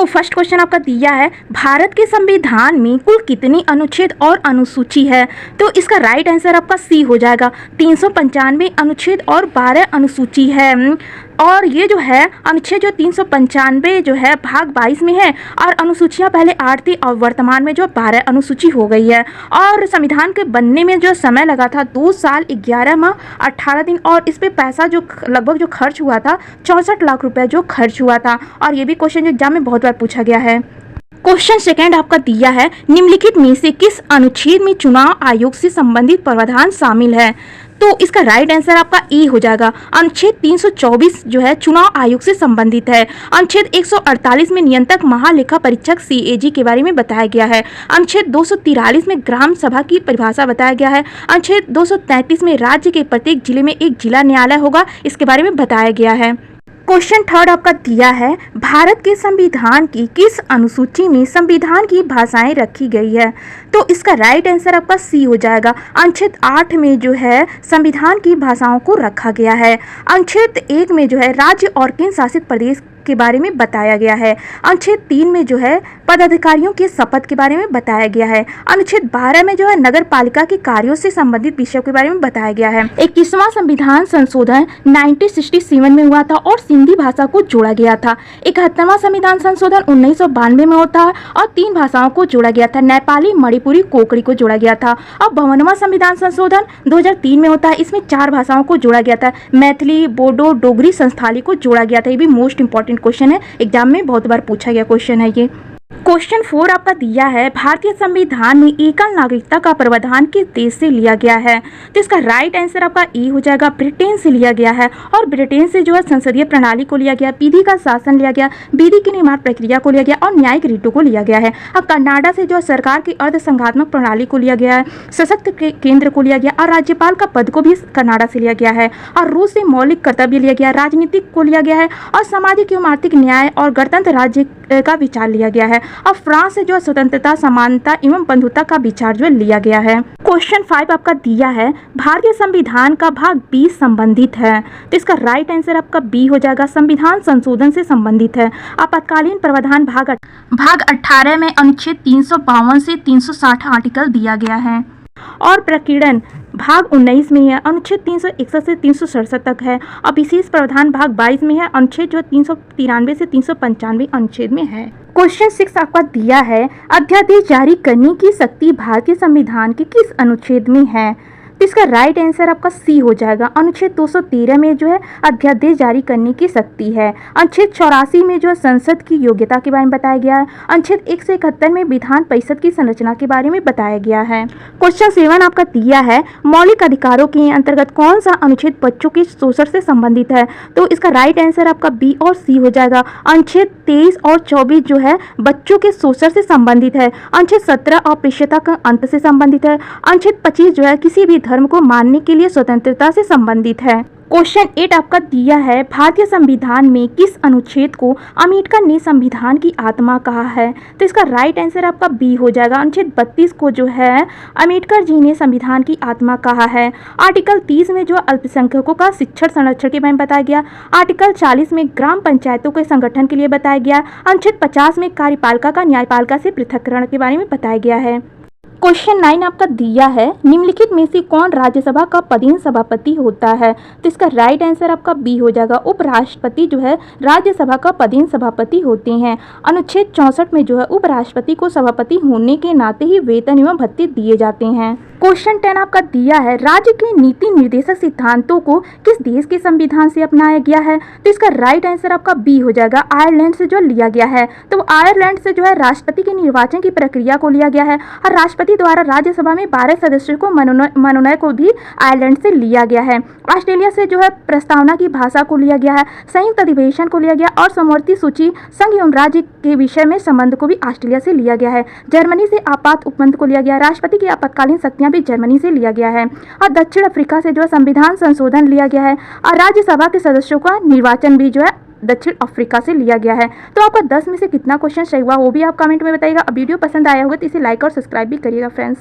First question आपका दिया है, भारत के संविधान में कुल कितनी अनुच्छेद और अनुसूची है? तो इसका राइट आंसर आपका सी हो जाएगा। 395 अनुच्छेद और 12 अनुसूची है। और ये जो है अनुच्छेद जो 395 जो है भाग 22 में है और अनुसूचियाँ पहले 8 थी और वर्तमान में जो 12 अनुसूची हो गई है। और संविधान के बनने में जो समय लगा था 2 साल 11 माह 18 दिन, और इस पे पैसा जो लगभग जो खर्च हुआ था 64 लाख रुपए जो खर्च हुआ था। और ये भी क्वेश्चन जो एग्जाम में बहुत बार पूछा गया है। क्वेश्चन सेकंड आपका दिया है, निम्नलिखित में से किस अनुच्छेद में चुनाव आयोग से संबंधित प्रावधान शामिल है? तो इसका राइट आंसर आपका ए हो जाएगा। अनुच्छेद 324 जो है चुनाव आयोग से संबंधित है। अनुच्छेद 148 में नियंत्रक महालेखा परीक्षक CAG के बारे में बताया गया है। अनुच्छेद 243 में ग्राम सभा की परिभाषा बताया गया है। अनुच्छेद 233 में राज्य के प्रत्येक जिले में एक जिला न्यायालय होगा, इसके बारे में बताया गया है। क्वेश्चन थर्ड आपका दिया है, भारत के संविधान की किस अनुसूची में संविधान की भाषाएं रखी गई है? तो इसका राइट आंसर आपका सी हो जाएगा। अनुच्छेद 8 में जो है संविधान की भाषाओं को रखा गया है। अनुच्छेद 1 में जो है राज्य और केंद्र शासित प्रदेश के बारे में बताया गया है। अनुच्छेद 3 में जो है पदाधिकारियों के शपथ के बारे में बताया गया है। अनुच्छेद 12 में जो है नगर पालिका के कार्यों से संबंधित विषयों के बारे में बताया गया है। 21वां संविधान संशोधन 1967 में हुआ था और सिंधी भाषा को जोड़ा गया था। 71वां संविधान संशोधन 1992 में होता है और 3 भाषाओं को जोड़ा गया था, नेपाली, मणिपुरी, कोंकणी को जोड़ा गया था। और 52वां संविधान संशोधन 2003 में होता है, इसमें 4 भाषाओं को जोड़ा गया था, मैथिली, बोडो, डोगरी, संस्थाली को जोड़ा गया था। ये भी मोस्ट इंपॉर्टेंट क्वेश्चन है, एग्जाम में बहुत बार पूछा गया क्वेश्चन है ये। क्वेश्चन 4 आपका दिया है, भारतीय संविधान में एकल नागरिकता का प्रावधान किस देश से लिया गया है? तो इसका राइट आंसर आपका ए हो जाएगा, ब्रिटेन से लिया गया है। और ब्रिटेन से जो है संसदीय प्रणाली को लिया गया, विधि का शासन लिया गया, विधि की निर्माण प्रक्रिया को लिया गया और न्यायिक रीतों को लिया गया है। अब कनाडा से जो है सरकार की अर्ध संघात्मक प्रणाली को लिया गया है, सशक्त केंद्र को लिया गया और राज्यपाल का पद को भी कनाडा से लिया गया है। और रूस से मौलिक कर्तव्य लिया गया, राजनीतिक को लिया गया है और सामाजिक एवं आर्थिक न्याय और गणतंत्र राज्य का विचार लिया गया है। और फ्रांस से जो स्वतंत्रता, समानता एवं बंधुता का विचार जो लिया गया है। क्वेश्चन 5 आपका दिया है, भारतीय संविधान का भाग 20 संबंधित है। तो इसका राइट आंसर आपका बी हो जाएगा, संविधान संशोधन से संबंधित है। आपातकालीन प्रावधान भाग 18 में अनुच्छेद 352 से 360 आर्टिकल दिया गया है। और प्रकीर्णन भाग 19 में है, अनुच्छेद 361 से 367 तक है। और विशेष प्रावधान भाग 22 में है, अनुच्छेद जो 393 से 395 अनुच्छेद में है। क्वेश्चन 6 आपका दिया है, अध्यादेश जारी करने की शक्ति भारतीय संविधान के किस अनुच्छेद में है? तो इसका राइट आंसर आपका सी हो जाएगा। अनुच्छेद 213 में जो है अध्यादेश जारी करने की शक्ति है। अनुच्छेद 84 में जो है संसद की योग्यता के बारे में बताया गया है। अनुच्छेद 171 में विधान परिषद की संरचना के बारे में बताया गया है। क्वेश्चन 7 आपका दिया है, मौलिक अधिकारों के अंतर्गत कौन सा अनुच्छेद बच्चों के शोषण से संबंधित है? तो इसका राइट आंसर आपका बी और सी हो जाएगा। अनुच्छेद 23 और 24 जो है बच्चों के शोषण से संबंधित है। अनुच्छेद 17 अस्पृश्यता का अंत से संबंधित है। अनुच्छेद 25 जो है किसी भी धर्म को मानने के लिए स्वतंत्रता से संबंधित है। क्वेश्चन 8 आपका दिया है, भारतीय संविधान में किस अनुच्छेद को अम्बेडकर ने संविधान की आत्मा कहा है? तो इसका राइट आंसर आपका बी हो जाएगा। अनुच्छेद 32 को जो है अम्बेडकर जी ने संविधान की आत्मा कहा है। आर्टिकल 30 में जो अल्पसंख्यकों का शिक्षण संरक्षण के बारे में बताया गया। आर्टिकल 40 में ग्राम पंचायतों के संगठन के लिए बताया गया। अनुच्छेद 50 में कार्यपालिका का न्यायपालिका से पृथक्करण के बारे में बताया गया है। क्वेश्चन 9 आपका दिया है, निम्नलिखित में से कौन राज्यसभा का पदेन सभापति होता है? तो इसका राइट आंसर आपका बी हो जाएगा। उपराष्ट्रपति जो है राज्यसभा का पदेन सभापति होते हैं। अनुच्छेद 64 में जो है उपराष्ट्रपति को सभापति होने के नाते ही वेतन एवं भत्ते दिए जाते हैं। क्वेश्चन 10 आपका दिया है, राज्य के नीति निर्देशक सिद्धांतों को किस देश के संविधान से अपनाया गया है? तो इसका राइट आंसर आपका बी हो जाएगा, आयरलैंड से जो लिया गया है। तो आयरलैंड से जो है राष्ट्रपति के निर्वाचन की प्रक्रिया को लिया गया है और राष्ट्रपति द्वारा राज्यसभा में 12 सदस्यों को मनोनयन को भी आयरलैंड से लिया गया है। ऑस्ट्रेलिया से जो है प्रस्तावना की भाषा को लिया गया है, संयुक्त अधिवेशन को लिया गया और समवर्ती सूची संघ एवं राज्य के विषय में संबंध को भी ऑस्ट्रेलिया से लिया गया है। जर्मनी से आपात उपबंध को लिया गया, राष्ट्रपति की आपातकालीन शक्तियां भी जर्मनी से लिया गया है। और दक्षिण अफ्रीका से जो है संविधान संशोधन लिया गया है और राज्यसभा के सदस्यों का निर्वाचन भी जो है दक्षिण अफ्रीका से लिया गया है। तो आपका 10 में से कितना क्वेश्चन सही हुआ वो भी आप कमेंट में बताइएगा। वीडियो पसंद आया होगा तो इसे लाइक और सब्सक्राइब भी करिएगा फ्रेंड्स।